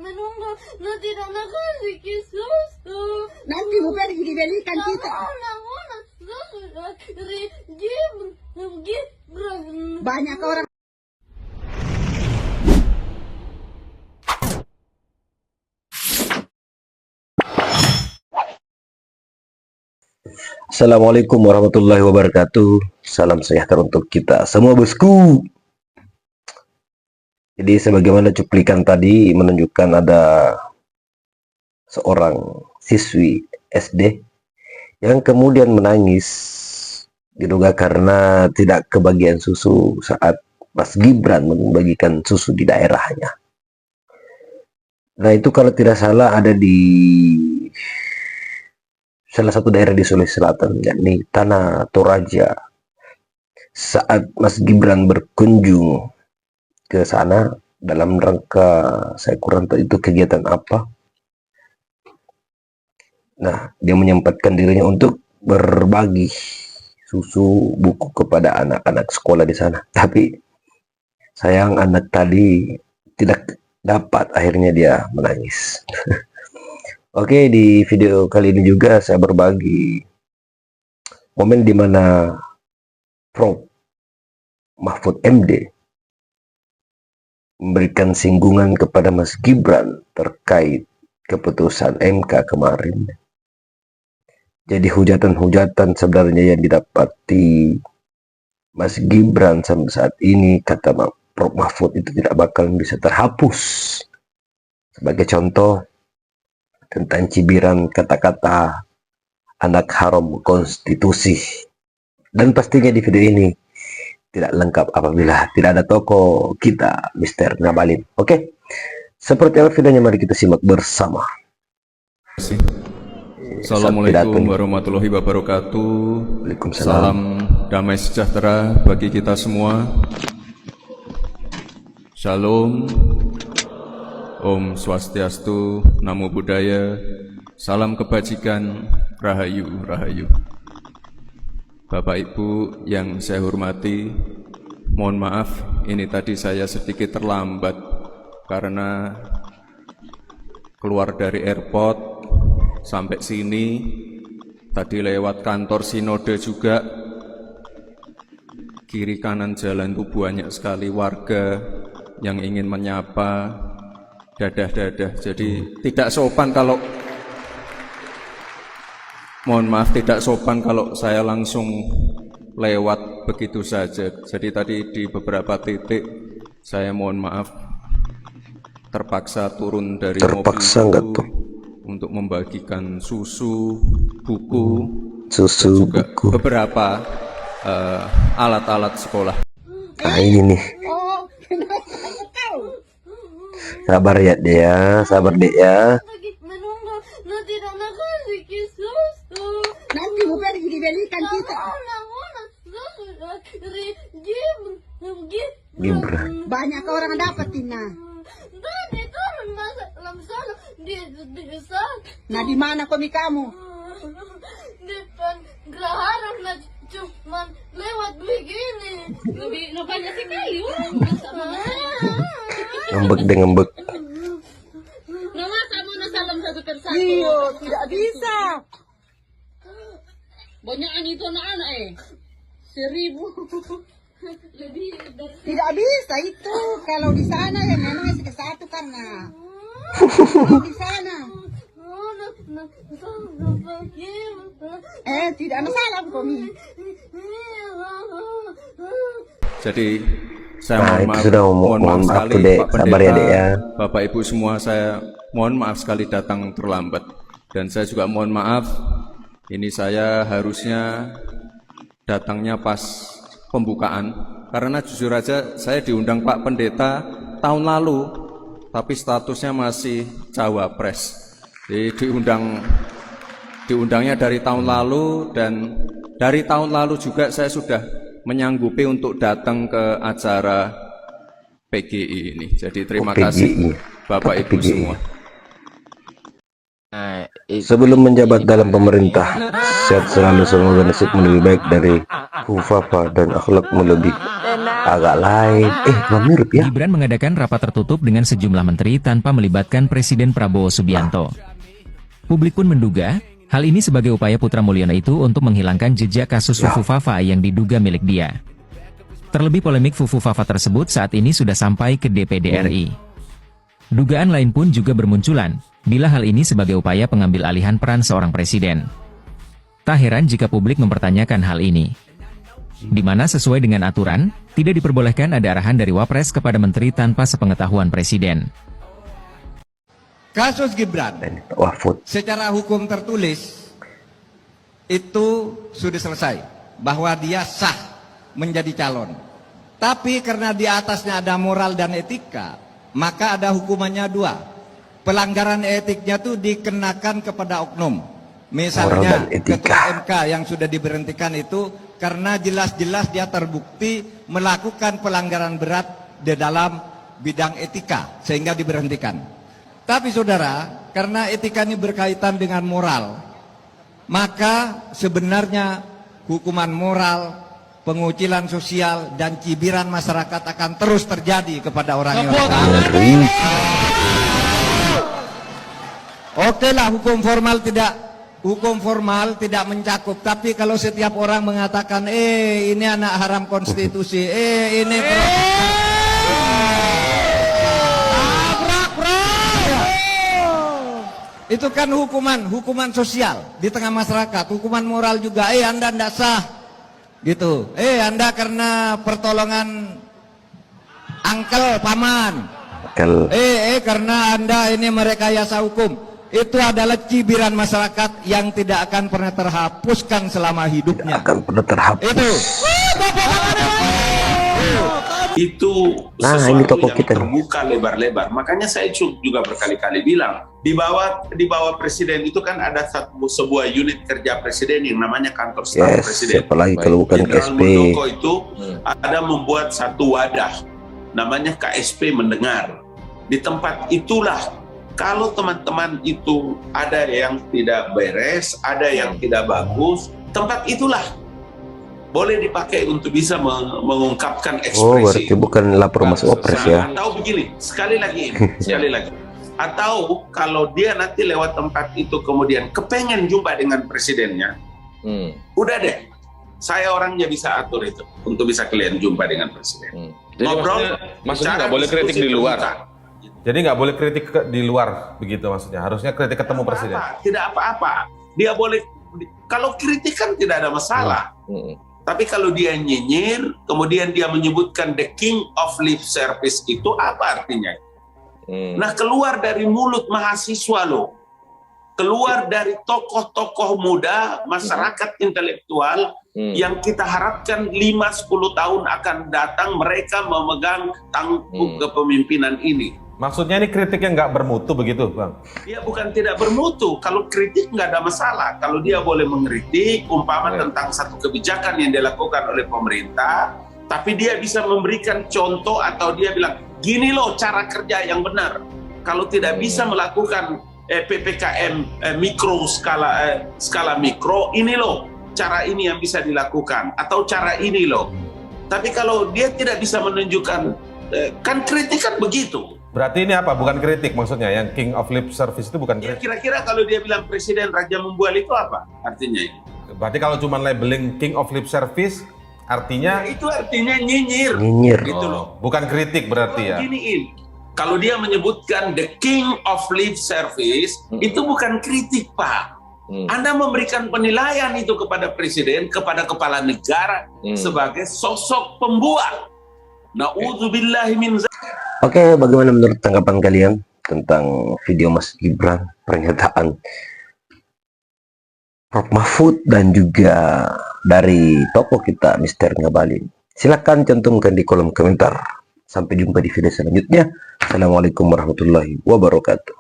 menunggu tidak nakasih susu. Nanti bukan dibelikan kita. Banyak orang. Assalamualaikum warahmatullahi wabarakatuh. Salam sejahtera untuk kita semua, bosku. Jadi sebagaimana cuplikan tadi menunjukkan ada seorang siswi SD yang kemudian menangis diduga karena tidak kebagian susu saat Mas Gibran membagikan susu di daerahnya. Nah, itu kalau tidak salah ada di salah satu daerah di Sulawesi Selatan, yakni Tanah Toraja. Saat Mas Gibran berkunjung ke sana dalam rangka, saya kurang tahu itu kegiatan apa. Nah, dia menyempatkan dirinya untuk berbagi susu buku kepada anak-anak sekolah di sana. Tapi sayang anak tadi tidak dapat, akhirnya dia menangis. Oke, di video kali ini juga saya berbagi momen di mana Prof. Mahfud MD memberikan singgungan kepada Mas Gibran terkait keputusan MK kemarin. Jadi hujatan-hujatan sebenarnya yang didapati Mas Gibran sampai saat ini, kata Prof. Mahfud, itu tidak bakal bisa terhapus. Sebagai contoh, tentang cibiran kata-kata anak haram konstitusi. Dan pastinya di video ini tidak lengkap apabila tidak ada toko kita, Mr. Ngabalin. Oke, seperti apa videonya, mari kita simak bersama. Assalamualaikum warahmatullahi wabarakatuh. Waalaikumsalam. Salam damai sejahtera bagi kita semua. Shalom, Om Swastiastu, Namo Buddhaya, salam kebajikan, Rahayu, Rahayu. Bapak Ibu yang saya hormati, mohon maaf ini tadi saya sedikit terlambat karena keluar dari airport sampai sini, tadi lewat kantor sinode juga. Kiri kanan jalan itu banyak sekali warga yang ingin menyapa, dadah-dadah. Jadi tidak sopan kalau, mohon maaf, tidak sopan kalau saya langsung lewat begitu saja. Jadi tadi di beberapa titik saya mohon maaf terpaksa turun dari mobil itu untuk membagikan susu, buku, juga buku, beberapa alat-alat sekolah. Nah, ini nih. Sabar ya dia, sabar deh ya. Tidak nakasih susu. Nanti bukan dibelikan kita. Gibran. Banyak orang dapetin nah. Tadi turun masa sana di Nah, di mana komi kamu? depan Graharam nah cuman lewat begini. Lebih banyak sekali orang sama. Ngembek deh, ngembek. Nama kamu na salam satu persatu. Iyo, tidak bisa. Banyak itu anak-anak 1.000. Lebih dari Tidak bisa itu. Kalau di sana ya memang satu karena. Kalau di sana. Tidak masalah komi. Jadi saya Nah, mohon itu maaf, sudah mohon maaf maaf sekali tuh, Dek. Pak Sabar ya, Pendeta, Dek, ya. Bapak Ibu semua, saya mohon maaf sekali datang terlambat. Dan saya juga mohon maaf, ini saya harusnya datangnya pas pembukaan, karena jujur aja saya diundang Pak Pendeta tahun lalu, tapi statusnya masih cawapres. Jadi diundangnya dari tahun lalu, dan dari tahun lalu juga saya sudah menyanggupi untuk datang ke acara PGI ini. Jadi terima kasih Bapak Ibu semua. Sebelum menjabat dalam pemerintah, sehat selalu, semoga nasibmu lebih baik dari Hufafa dan akhlakmu lebih agak lain. Mirip ya. Gibran mengadakan rapat tertutup dengan sejumlah menteri tanpa melibatkan Presiden Prabowo Subianto. Publik pun menduga, hal ini sebagai upaya Putra Mulyono itu untuk menghilangkan jejak kasus Fufu Fafa yang diduga milik dia. Terlebih polemik Fufu Fafa tersebut saat ini sudah sampai ke DPD RI. Dugaan lain pun juga bermunculan, bila hal ini sebagai upaya pengambil alihan peran seorang presiden. Tak heran jika publik mempertanyakan hal ini. Di mana sesuai dengan aturan, tidak diperbolehkan ada arahan dari Wapres kepada menteri tanpa sepengetahuan presiden. Kasus Gibran, secara hukum tertulis, itu sudah selesai. Bahwa dia sah menjadi calon. Tapi karena di atasnya ada moral dan etika, maka ada hukumannya 2. Pelanggaran etiknya itu dikenakan kepada oknum. Misalnya Ketua MK yang sudah diberhentikan itu karena jelas-jelas dia terbukti melakukan pelanggaran berat di dalam bidang etika sehingga diberhentikan. Tapi saudara, karena etika ini berkaitan dengan moral, maka sebenarnya hukuman moral, pengucilan sosial dan cibiran masyarakat akan terus terjadi kepada orang yang Oke lah, hukum formal tidak mencakup, tapi kalau setiap orang mengatakan ini anak haram konstitusi, ini itu kan hukuman sosial di tengah masyarakat, hukuman moral juga. Anda tidak sah gitu. Anda karena pertolongan angkel paman. Karena Anda ini merekayasa hukum. Itu adalah cibiran masyarakat yang tidak akan pernah terhapuskan selama hidupnya. Itu sesuatu yang terbuka lebar-lebar. Makanya saya juga berkali-kali bilang di bawah presiden itu kan ada sebuah unit kerja presiden yang namanya kantor staf presiden. Apalagi kalau bukan Jenderal KSP. Muldoko itu ada membuat satu wadah namanya KSP mendengar. Di tempat itulah kalau teman-teman itu ada yang tidak beres, ada yang tidak bagus, tempat itulah boleh dipakai untuk bisa mengungkapkan ekspresi. Berarti bukan lapor masuk Wapres ya. Atau begini, sekali lagi. Atau kalau dia nanti lewat tempat itu kemudian kepengen jumpa dengan presidennya, udah deh, saya orangnya bisa atur itu untuk bisa kalian jumpa dengan presiden. Jadi maksudnya nggak boleh kritik di luar. Jadi nggak boleh kritik di luar begitu maksudnya. Harusnya kritik ketemu presiden. Tidak apa-apa. Dia boleh, kalau kritik kan tidak ada masalah. Tapi kalau dia nyinyir, kemudian dia menyebutkan the king of lip service, itu apa artinya? Nah, keluar dari mulut mahasiswa loh. Keluar dari tokoh-tokoh muda, masyarakat intelektual yang kita harapkan 5-10 tahun akan datang mereka memegang tanggung kepemimpinan ini. Maksudnya ini kritik yang nggak bermutu begitu, Bang? Dia bukan tidak bermutu. Kalau kritik nggak ada masalah. Kalau dia boleh mengkritik, umpama tentang satu kebijakan yang dilakukan oleh pemerintah, tapi dia bisa memberikan contoh atau dia bilang, gini loh cara kerja yang benar. Kalau tidak bisa melakukan PPKM mikro skala mikro, ini loh cara ini yang bisa dilakukan atau cara ini loh. Tapi kalau dia tidak bisa menunjukkan, kan kritik kan begitu. Berarti ini apa? Bukan kritik maksudnya? Yang king of lip service itu bukan kritik? Kira-kira kalau dia bilang presiden raja membual itu apa artinya ini? Berarti kalau cuma labeling king of lip service artinya? Ya, itu artinya nyinyir. Gitu loh. Bukan kritik berarti ya? Giniin, kalau dia menyebutkan the king of lip service, itu bukan kritik, Pak. Anda memberikan penilaian itu kepada presiden, kepada kepala negara sebagai sosok pembual. Na'udzubillahi min zalik. Oke, bagaimana menurut tanggapan kalian tentang video Mas Gibran, pernyataan Prof Mahfud dan juga dari tokoh kita Mr. Ngabalin? Silakan cantumkan di kolom komentar. Sampai jumpa di video selanjutnya. Assalamualaikum warahmatullahi wabarakatuh.